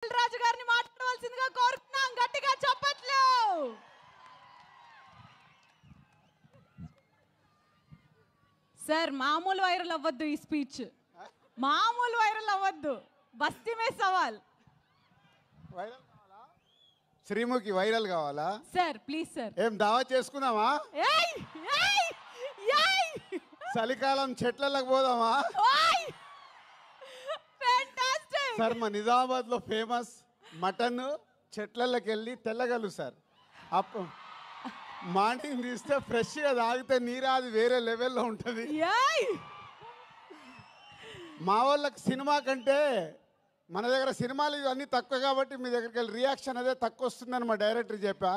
రాజు గారిని మాట్లాడవలసిందిగా కోరుతున్నాం. గట్టిగా చప్పట్లు. సార్ మామూలు వైరల్ అవ్వద్దు, ఈ స్పీచ్ మామూలు వైరల్ అవ్వద్దు. బస్తీ మే సవాల్. వైరల్ కావాలా? శ్రీముఖి వైరల్ కావాలా? Sir please sir. ఏం దావా చేసుకుందామా? ఏయ్ ఏయ్ ఏయ్ చలికాలం చెట్లకు పోదామా? ఓయ్ ఫ్యాంటాస్టిక్. సార్ మా నిజామాబాద్లో ఫేమస్ మటన్ చెట్లకి వెళ్ళి తెల్లగలు సార్. అప్పు మార్నింగ్ తీస్తే ఫ్రెష్గా తాగితే నీరాది వేరే లెవెల్లో ఉంటుంది. ఏయ్ మా వాళ్ళకి సినిమా కంటే మన దగ్గర సినిమాలు ఇవన్నీ తక్కువ కాబట్టి మీ దగ్గరికి వెళ్ళి రియాక్షన్ అదే తక్కువ వస్తుందని మా డైరెక్టర్ చెప్పా.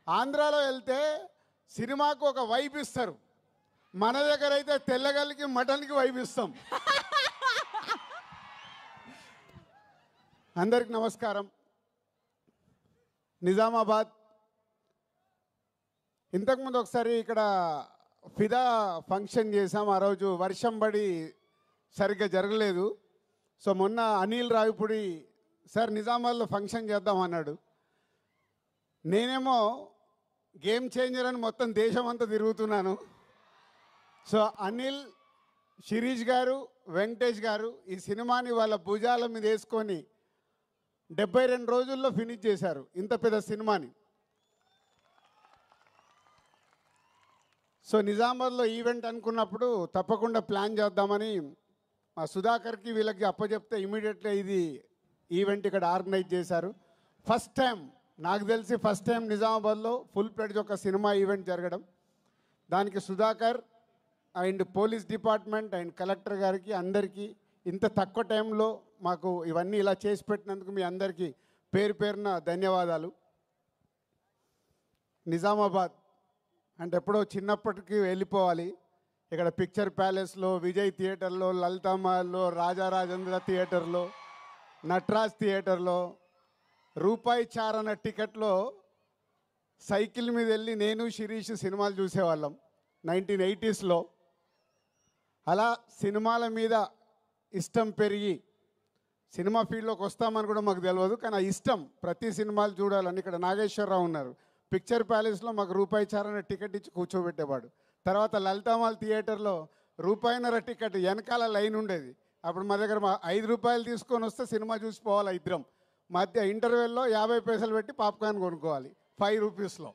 ఆంధ్రాలో వెళ్తే సినిమాకు ఒక వైబ్ ఇస్తారు, మన దగ్గర అయితే తెల్లగల్లికి మటన్కి వైబ్ ఇస్తాం. అందరికి నమస్కారం. నిజామాబాద్ ఇంతకుముందు ఒకసారి ఇక్కడ ఫిదా ఫంక్షన్ చేసాం. ఆ రోజు వర్షం పడి సరిగ్గా జరగలేదు. సో మొన్న అనిల్ రావిపూడి సార్ నిజామాబాద్లో ఫంక్షన్ చేద్దాం అన్నాడు. నేనేమో గేమ్ చేంజర్ అని మొత్తం దేశం అంతా తిరుగుతున్నాను. సో అనిల్, శిరీష్ గారు, వెంకటేష్ గారు ఈ సినిమాని వాళ్ళ భుజాల మీద వేసుకొని 72 రోజుల్లో ఫినిష్ చేశారు ఇంత పెద్ద సినిమాని. సో నిజామాబాద్లో ఈవెంట్ అనుకున్నప్పుడు తప్పకుండా ప్లాన్ చేద్దామని మా సుధాకర్కి వీళ్ళకి అప్పచెప్తే ఇమీడియట్గా ఇది ఈవెంట్ ఇక్కడ ఆర్గనైజ్ చేశారు. ఫస్ట్ టైం నాకు తెలిసి నిజామాబాద్లో ఫుల్ ప్లెడ్జ్ ఒక సినిమా ఈవెంట్ జరగడం. దానికి Sudhakar and police department and collector గారికి అందరికీ ఇంత తక్కువ టైంలో మాకు ఇవన్నీ ఇలా చేసి పెట్టినందుకు మీ అందరికీ పేరు పేరున ధన్యవాదాలు. నిజామాబాద్ అంటే ఎప్పుడో చిన్నప్పటికీ వెళ్ళిపోవాలి. ఇక్కడ పిక్చర్ ప్యాలెస్లో, విజయ్ థియేటర్లో, లలితామహల్లో, రాజారాజేంద్ర థియేటర్లో, నటరాజ్ థియేటర్లో రూపాయి చారణ టికెట్లో సైకిల్ మీద వెళ్ళి నేను శిరీష్ సినిమాలు చూసేవాళ్ళం 1980స్లో. అలా సినిమాల మీద ఇష్టం పెరిగి సినిమా ఫీల్డ్లోకి వస్తామని కూడా మాకు తెలియదు, కానీ ఆ ఇష్టం ప్రతి సినిమాలు చూడాలని. ఇక్కడ నాగేశ్వరరావు ఉన్నారు, పిక్చర్ ప్యాలెస్లో మాకు రూపాయి చారణ టికెట్ ఇచ్చి కూర్చోబెట్టేవాడు. తర్వాత లలితామాల్ థియేటర్లో రూపాయిన్నర టికెట్ వెనకాల లైన్ ఉండేది. అప్పుడు మా దగ్గర 5 రూపాయలు తీసుకొని వస్తే సినిమా చూసిపోవాలి ఇద్దరం. మధ్య ఇంటర్వెల్లో 50 పైసలు పెట్టి పాప్కార్న్ కొనుక్కోవాలి 5 రూపీస్లో.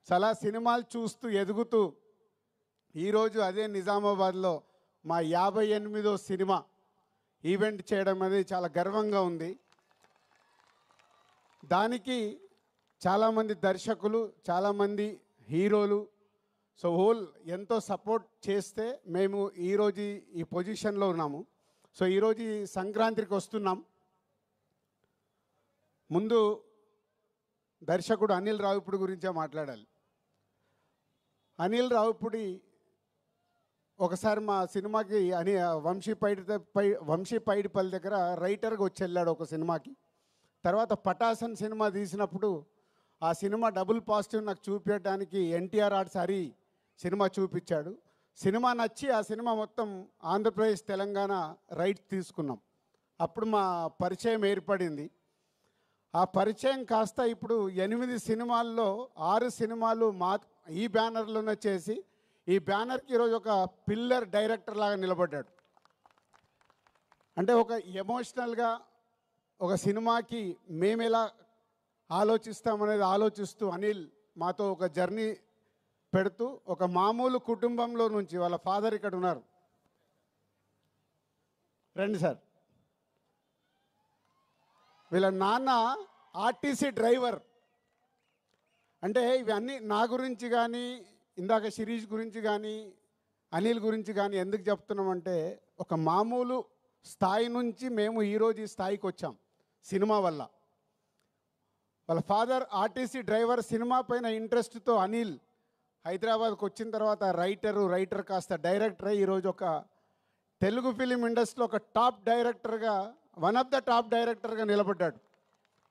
చాలా సినిమాలు చూస్తూ ఎదుగుతూ ఈరోజు అదే నిజామాబాద్లో మా 58వ సినిమా ఈవెంట్ చేయడం అనేది చాలా గర్వంగా ఉంది. దానికి చాలామంది దర్శకులు, చాలామంది హీరోలు, సో హోల్ ఎంతో సపోర్ట్ చేస్తే మేము ఈరోజు ఈ పొజిషన్లో ఉన్నాము. సో ఈరోజు ఈ సంక్రాంతికి వస్తున్నాం. ముందు దర్శకుడు అనిల్ రావిపూడి గురించే మాట్లాడాలి. అనిల్ రావిపూడి ఒకసారి మా సినిమాకి వంశీ పైడిపల్లి దగ్గర రైటర్గా వచ్చి వెళ్ళాడు ఒక సినిమాకి. తర్వాత పటాసన్ సినిమా తీసినప్పుడు ఆ సినిమా డబుల్ పాజిటివ్ నాకు చూపించడానికి ఎన్టీఆర్ ఆర్ట్స్ హరి సినిమా చూపించాడు. సినిమా నచ్చి ఆ సినిమా మొత్తం ఆంధ్రప్రదేశ్, తెలంగాణ రైట్స్ తీసుకున్నాం. అప్పుడు మా పరిచయం ఏర్పడింది. ఆ పరిచయం కాస్త ఇప్పుడు 8 సినిమాల్లో 6 సినిమాలు ఈ బ్యానర్లోనే చేసి ఈ బ్యానర్కి ఈరోజు ఒక పిల్లర్ డైరెక్టర్ లాగా నిలబడ్డాడు. అంటే ఒక ఎమోషనల్గా ఒక సినిమాకి మేము ఎలా ఆలోచిస్తామనేది ఆలోచిస్తూ అనిల్ మాతో ఒక జర్నీ పెడుతూ ఒక మామూలు కుటుంబంలో నుంచి, వాళ్ళ ఫాదర్ ఇక్కడ ఉన్నారు, రండి సార్, వీళ్ళ నాన్న ఆర్టీసీ డ్రైవర్. అంటే ఇవన్నీ నా గురించి కానీ, ఇందాక శిరీష్ గురించి కానీ, అనిల్ గురించి కానీ ఎందుకు చెప్తున్నామంటే ఒక మామూలు స్థాయి నుంచి మేము ఈరోజు ఈ స్థాయికి వచ్చాం సినిమా వల్ల. వాళ్ళ ఫాదర్ ఆర్టీసీ డ్రైవర్. సినిమా పైన ఇంట్రెస్ట్తో అనిల్ హైదరాబాద్కి వచ్చిన తర్వాత రైటర్ కాస్త డైరెక్టర్ అయ్యి ఈరోజు ఒక తెలుగు ఫిలిం ఇండస్ట్రీలో ఒక టాప్ డైరెక్టర్గా, వన్ ఆఫ్ ద టాప్ డైరెక్టర్గా నిలబడ్డాడు.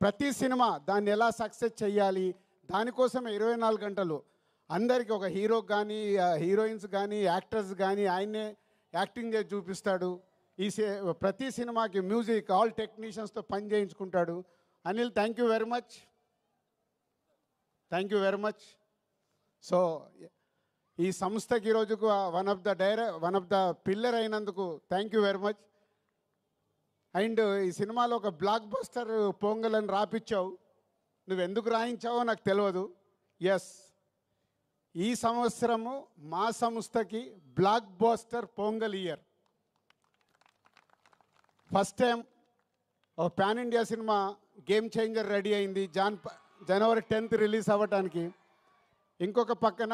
ప్రతి సినిమా దాన్ని ఎలా సక్సెస్ చేయాలి దానికోసమే 24 గంటలు అందరికీ, ఒక హీరోకి కానీ, హీరోయిన్స్ కానీ, యాక్టర్స్ కానీ ఆయన్నే యాక్టింగ్ చేసి చూపిస్తాడు. ప్రతి సినిమాకి మ్యూజిక్ ఆల్ టెక్నీషియన్స్తో పని చేయించుకుంటాడు. Anil, thank you very much. Thank you very much. So ఈ సంస్థకి ఈరోజుకు వన్ ఆఫ్ ద పిల్లర్ అయినందుకు thank you very much. And ఈ సినిమాలో ఒక బ్లాక్ బస్టర్ పొంగల్ అని రాపిచ్చావు. నువ్వు ఎందుకు రాయించావో నాకు తెలియదు. ఎస్, ఈ సంవత్సరము మా సంస్థకి blockbuster Pongal year. First time ఒక pan India cinema game changer ready అయింది. జనవరి 10th రిలీజ్ అవ్వటానికి. ఇంకొక పక్కన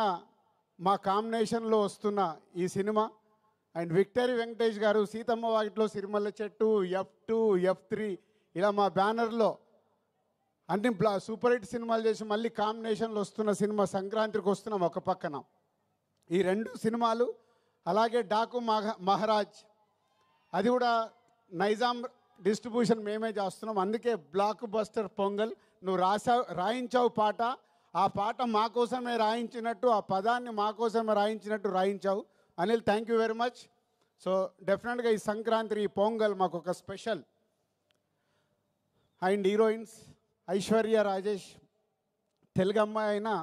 మా కాంబినేషన్లో వస్తున్న ఈ సినిమా అండ్ విక్టరీ వెంకటేష్ గారు సీతమ్మ వాకిట్లో సిరిమల్ల చెట్టు, F2, F3 ఇలా మా బ్యానర్లో అన్ని సూపర్ హిట్ సినిమాలు చేసి మళ్ళీ కాంబినేషన్లో వస్తున్న సినిమా సంక్రాంతికి వస్తున్నాం ఒక పక్కన. ఈ 2 సినిమాలు, అలాగే డాకు మహారాజ్, అది కూడా నైజాం డిస్ట్రిబ్యూషన్ మేమే చేస్తున్నాం. అందుకే బ్లాక్ బస్టర్ పొంగల్. నువ్వు రాయించావు పాట, ఆ పాట మా కోసమే రాయించినట్టు, ఆ పదాన్ని మా కోసమే రాయించినట్టు రాయించావు. Anil, thank you very much. So డెఫినెట్గా ఈ సంక్రాంతి, ఈ పొంగల్ మాకు ఒక special. And heroines Aishwarya Rajesh, Telugu అమ్మాయి అయినా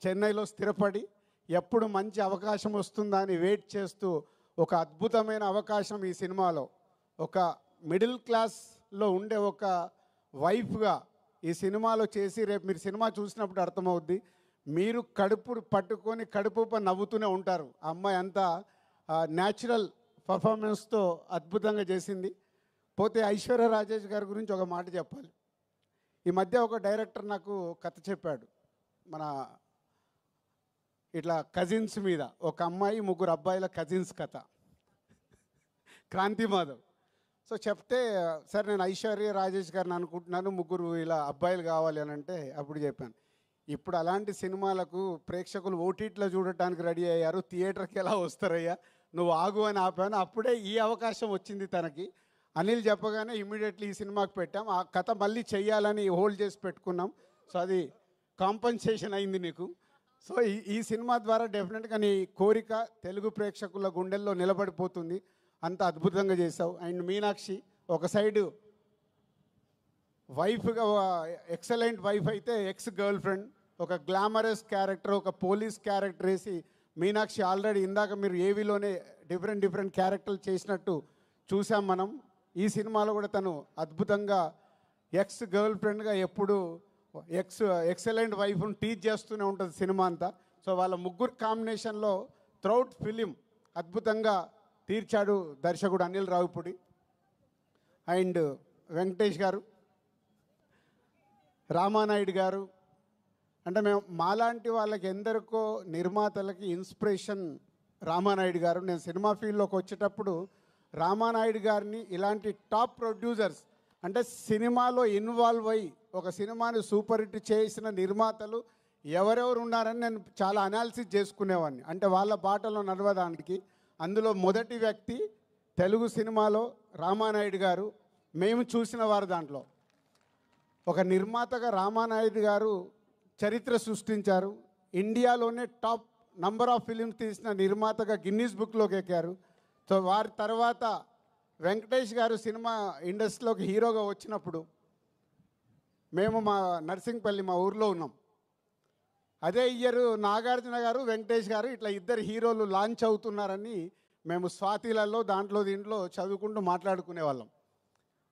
చెన్నైలో స్థిరపడి ఎప్పుడు మంచి అవకాశం వస్తుందా అని వెయిట్ చేస్తూ ఒక అద్భుతమైన అవకాశం ఈ సినిమాలో ఒక మిడిల్ క్లాస్లో ఉండే ఒక వైఫ్గా ఈ సినిమాలో చేసి, రేపు మీరు సినిమా చూసినప్పుడు అర్థమవుద్ది. మీరు కడుపు పట్టుకొని కడుపు నవ్వుతూనే ఉంటారు. ఆ అమ్మాయి అంతా న్యాచురల్ పర్ఫార్మెన్స్తో అద్భుతంగా చేసింది. పోతే ఐశ్వర్య రాజేష్ గారి గురించి ఒక మాట చెప్పాలి. ఈ మధ్య ఒక డైరెక్టర్ నాకు కథ చెప్పాడు. మన ఇట్లా కజిన్స్ మీద, ఒక అమ్మాయి 3 అబ్బాయిల కజిన్స్ కథ, క్రాంతి మాధవ్. సో చెప్తే, సరే నేను ఐశ్వర్య రాజేష్ గారిని అనుకుంటున్నాను, 3 ఇలా అబ్బాయిలు కావాలి అని అంటే అప్పుడు చెప్పాను, ఇప్పుడు అలాంటి సినిమాలకు ప్రేక్షకులు ఓటీటీలో చూడటానికి రెడీ అయ్యారు, థియేటర్కి ఎలా వస్తారయ్యా, నువ్వు ఆగు అని ఆపాను. అప్పుడే ఈ అవకాశం వచ్చింది తనకి. అనిల్ చెప్పగానే ఇమీడియట్లీ ఈ సినిమాకి పెట్టాం. ఆ కథ మళ్ళీ చెయ్యాలని హోల్డ్ చేసి పెట్టుకున్నాం. సో అది కాంపన్సేషన్ అయింది నీకు. సో ఈ సినిమా ద్వారా డెఫినెట్గా నీ కోరిక తెలుగు ప్రేక్షకుల గుండెల్లో నిలబడిపోతుంది. అంత అద్భుతంగా చేసావు. అండ్ మీనాక్షి ఒక సైడు వైఫ్గా, ఎక్సలెంట్ వైఫ్ అయితే ఎక్స్ గర్ల్ ఫ్రెండ్, ఒక గ్లామరస్ క్యారెక్టర్, ఒక పోలీస్ క్యారెక్టర్ వేసి మీనాక్షి ఆల్రెడీ ఇందాక మీరు ఏవీలోనే డిఫరెంట్ క్యారెక్టర్లు చేసినట్టు చూసాం మనం. ఈ సినిమాలో కూడా తను అద్భుతంగా ఎక్స్ గర్ల్ ఫ్రెండ్గా ఎప్పుడు ఎక్సలెంట్ వైఫ్ను టీచ్ చేస్తూనే ఉంటుంది సినిమా అంతా. సో వాళ్ళ 3 కాంబినేషన్లో త్రౌట్ ఫిలిం అద్భుతంగా తీర్చాడు దర్శకుడు అనిల్ రావిపూడి. అండ్ వెంకటేష్ గారు, రామానాయుడు గారు, అంటే మేము మాలాంటి వాళ్ళకి ఎందరికో నిర్మాతలకి ఇన్స్పిరేషన్ రామానాయుడు గారు. నేను సినిమా ఫీల్డ్లోకి వచ్చేటప్పుడు రామానాయుడు గారిని, ఇలాంటి టాప్ ప్రొడ్యూసర్స్, అంటే సినిమాలో ఇన్వాల్వ్ అయ్యి ఒక సినిమాని సూపర్ హిట్ చేసిన నిర్మాతలు ఎవరెవరు ఉన్నారని నేను చాలా అనాలిసిస్ చేసుకునేవాడిని, అంటే వాళ్ళ బాటలో నడవడానికి. అందులో మొదటి వ్యక్తి తెలుగు సినిమాలో రామానాయుడు గారు. మేము చూసిన వారు దాంట్లో ఒక నిర్మాతగా రామానాయుడు గారు చరిత్ర సృష్టించారు. ఇండియాలోనే టాప్ నంబర్ ఆఫ్ ఫిలిమ్స్ తీసిన నిర్మాతగా గిన్నీస్ బుక్లోకి ఎక్కారు. సో వారి తర్వాత వెంకటేష్ గారు సినిమా ఇండస్ట్రీలోకి హీరోగా వచ్చినప్పుడు మేము మా నర్సింగ్పల్లి, మా ఊర్లో ఉన్నాం. అదే ఇయర్ నాగార్జున గారు, వెంకటేష్ గారు ఇట్లా 2 హీరోలు లాంచ్ అవుతున్నారని మేము స్వాతిలలో దీంట్లో చదువుకుంటూ మాట్లాడుకునేవాళ్ళం.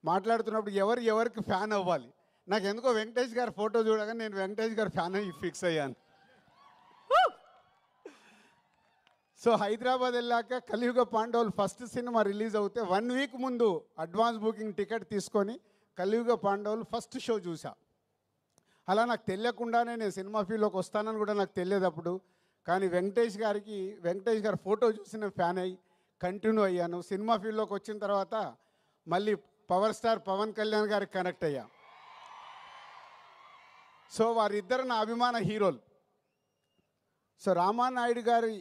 మాట్లాడుతున్నప్పుడు ఎవరికి ఫ్యాన్ అవ్వాలి, నాకు ఎందుకో వెంకటేష్ గారి ఫోటో చూడగానే నేను వెంకటేష్ గారి ఫ్యాన్ అయ్యి ఫిక్స్ అయ్యాను. సో హైదరాబాద్ వెళ్ళాక కలియుగ పాండవులు ఫస్ట్ సినిమా రిలీజ్ అవుతే 1 వీక్ ముందు అడ్వాన్స్ బుకింగ్ టికెట్ తీసుకొని కలియుగ పాండవులు ఫస్ట్ షో చూసా. అలా నాకు తెలియకుండానే నేను సినిమా ఫీల్డ్లోకి వస్తానని కూడా నాకు తెలియదు అప్పుడు. కానీ వెంకటేష్ గారి ఫోటో చూసి నేను ఫ్యాన్ అయ్యి కంటిన్యూ అయ్యాను. సినిమా ఫీల్డ్లోకి వచ్చిన తర్వాత మళ్ళీ పవర్ స్టార్ పవన్ కళ్యాణ్ గారికి కనెక్ట్ అయ్యా. సో వారిద్దరు నా అభిమాన హీరోలు. సో రామానాయుడు గారి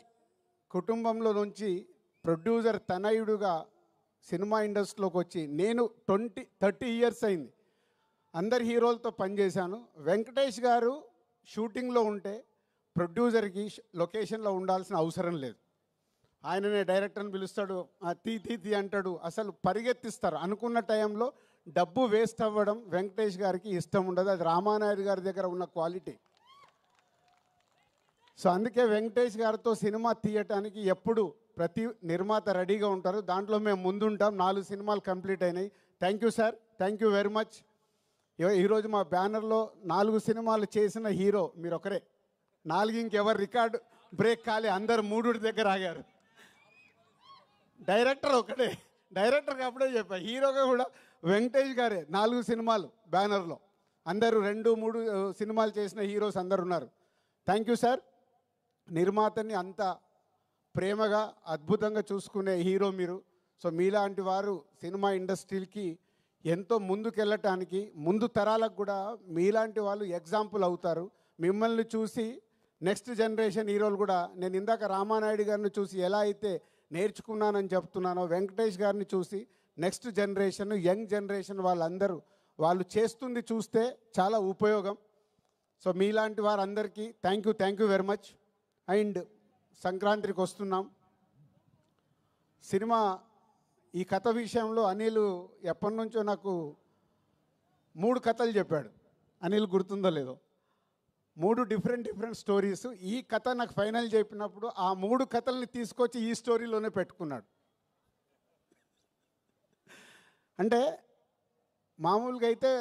కుటుంబంలో నుంచి ప్రొడ్యూసర్ తనయుడుగా సినిమా ఇండస్ట్రీలోకి వచ్చి నేను 30 ఇయర్స్ అయింది. అందరు హీరోలతో పనిచేశాను. వెంకటేష్ గారు షూటింగ్లో ఉంటే ప్రొడ్యూసర్కి లొకేషన్లో ఉండాల్సిన అవసరం లేదు. ఆయననే డైరెక్టర్ని పిలుస్తాడు, తీ తీ తీ అంటాడు, అసలు పరిగెత్తిస్తారు. అనుకున్న టైంలో డబ్బు వేస్ట్ అవ్వడం వెంకటేష్ గారికి ఇష్టం ఉండదు. అది రామానాయుడు గారి దగ్గర ఉన్న క్వాలిటీ. సో అందుకే వెంకటేష్ గారితో సినిమా తీయటానికి ఎప్పుడు ప్రతి నిర్మాత రెడీగా ఉంటారు. దాంట్లో మేము ముందుంటాం. 4 సినిమాలు కంప్లీట్ అయినాయి. Thank you sir, thank you very much. ఈరోజు మా బ్యానర్లో 4 సినిమాలు చేసిన హీరో మీరు ఒకరే. 4 ఇంకెవరు రికార్డు బ్రేక్ కాలే, అందరు 3 దగ్గర ఆగారు. డైరెక్టర్ ఒకటే, డైరెక్టర్కి అప్పుడే చెప్పా, హీరోగా కూడా వెంకటేష్ గారే. 4 సినిమాలు బ్యానర్లో, అందరూ 2, 3 సినిమాలు చేసిన హీరోస్ అందరు ఉన్నారు. Thank you sir. నిర్మాతని అంత ప్రేమగా అద్భుతంగా చూసుకునే హీరో మీరు. సో మీలాంటి వారు సినిమా ఇండస్ట్రీకి ఎంతో ముందుకెళ్ళటానికి, ముందు తరాలకు కూడా మీలాంటి వాళ్ళు ఎగ్జాంపుల్ అవుతారు. మిమ్మల్ని చూసి నెక్స్ట్ జనరేషన్ హీరోలు కూడా, నేను ఇందాక రామానాయుడు గారిని చూసి ఎలా అయితే నేర్చుకున్నానని చెప్తున్నానో, వెంకటేష్ గారిని చూసి నెక్స్ట్ జనరేషన్, యంగ్ జనరేషన్ వాళ్ళందరూ వాళ్ళు చేస్తుంది చూస్తే చాలా ఉపయోగం. సో మీలాంటి వారందరికీ thank you very much. And సంక్రాంతికి వస్తున్నాం. సినిమా ఈ కథ విషయంలో అనిల్ ఎప్పటి నుంచో నాకు 3 కథలు చెప్పాడు. అనిల్ గుర్తుందో లేదో, 3 డిఫరెంట్ స్టోరీస్. ఈ కథ నాకు ఫైనల్ చెప్పినప్పుడు ఆ 3 కథల్ని తీసుకొచ్చి ఈ స్టోరీలోనే పెట్టుకున్నాడు. అంటే మామూలుగా అయితే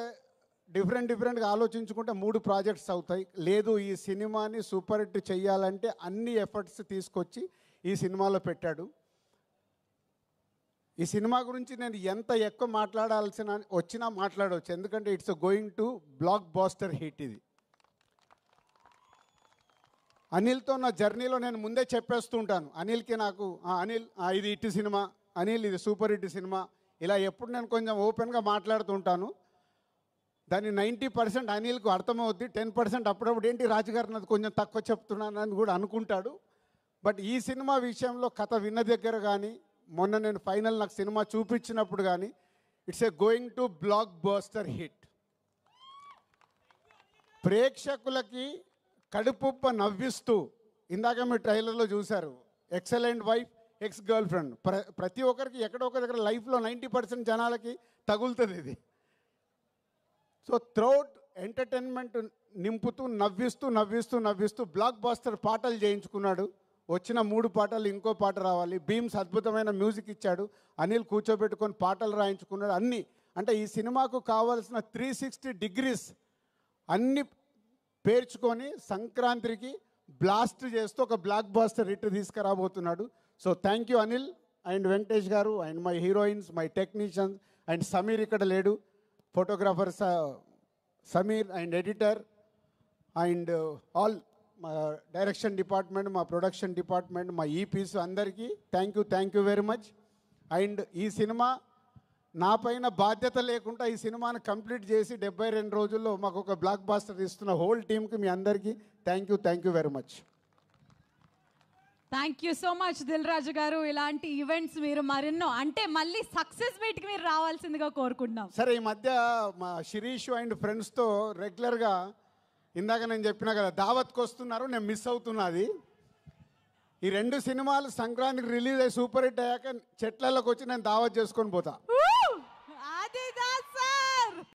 డిఫరెంట్గా ఆలోచించుకుంటే 3 ప్రాజెక్ట్స్ అవుతాయి. లేదు, ఈ సినిమాని సూపర్ హిట్ చెయ్యాలంటే అన్ని ఎఫర్ట్స్ తీసుకొచ్చి ఈ సినిమాలో పెట్టాడు. ఈ సినిమా గురించి నేను ఎంత ఎక్కువ మాట్లాడాల్సిన వచ్చినా మాట్లాడవచ్చు, ఎందుకంటే it's going to blockbuster hit. ఇది అనిల్తో నా జర్నీలో నేను ముందే చెప్పేస్తూ ఉంటాను. అనిల్కి నాకు అనిల్ ఇది హిట్ సినిమా, అనిల్ ఇది సూపర్ హిట్ సినిమా, ఇలా ఎప్పుడు నేను కొంచెం ఓపెన్గా మాట్లాడుతుంటాను. దాన్ని 90% అనిల్కు అర్థమవుద్ది. 10% అప్పుడప్పుడు ఏంటి రాజుగారు నాది కొంచెం తక్కువ చెప్తున్నానని కూడా అనుకుంటాడు. బట్ ఈ సినిమా విషయంలో కథ విన్న దగ్గర కానీ, మొన్న నేను ఫైనల్ నాకు సినిమా చూపించినప్పుడు కానీ, it's going to block buster hit. ప్రేక్షకులకి కడుపుప్ప నవ్విస్తూ, ఇందాక మీరు ట్రైలర్లో చూశారు, excellent wife, ex girl friend. ప్రతి ఒక్కరికి ఎక్కడో ఒక దగ్గర లైఫ్లో 90% జనాలకి తగులుతుంది ఇది. సో త్రౌట్ ఎంటర్టైన్మెంట్ నింపుతూ నవ్విస్తూ బ్లాక్ బాస్టర్ పాటలు చేయించుకున్నాడు. వచ్చిన 3 పాటలు ఇంకో పాట రావాలి. బీమ్స్ అద్భుతమైన మ్యూజిక్ ఇచ్చాడు. అనిల్ కూర్చోబెట్టుకొని పాటలు రాయించుకున్నాడు. అన్నీ అంటే ఈ సినిమాకు కావాల్సిన 360 డిగ్రీస్ అన్నీ పేర్చుకొని సంక్రాంతికి బ్లాస్ట్ చేస్తూ ఒక బ్లాక్ బాస్టర్ హిట్ తీసుకురాబోతున్నాడు. So thank you Anil and Venkatesh garu and my heroines, my technicians and Sameer ఇక్కడ లేడు, photographer Sameer and editor and all మా డైరెక్షన్ డిపార్ట్మెంట్, మా ప్రొడక్షన్ డిపార్ట్మెంట్, మా ఈపీస్ అందరికీ thank you very much. And ఈ సినిమా నా పైన బాధ్యత లేకుండా ఈ సినిమాని కంప్లీట్ చేసి 72 రోజుల్లో మాకు ఒక బ్లాక్ బాస్టర్ ఇస్తున్న హోల్ టీమ్కి మీ అందరికీ thank you very much. Thank you so much Dil Raju garu. ఇలాంటి ఈవెంట్స్ మీరు మరెన్నో, అంటే మళ్ళీ సక్సెస్ మీట్కి మీరు రావాల్సిందిగా కోరుకుంటున్నాం. సరే, ఈ మధ్య మా శిరీష్ అండ్ ఫ్రెండ్స్తో రెగ్యులర్గా ఇందాక నేను చెప్పినా కదా దావత్కి వస్తున్నారు, నేను మిస్ అవుతున్నది. ఈ 2 సినిమాలు సంక్రాంతికి రిలీజ్ అయ్యి సూపర్ హిట్ అయ్యాక చెట్లలోకి వచ్చి నేను దావత్ చేసుకొని పోతా.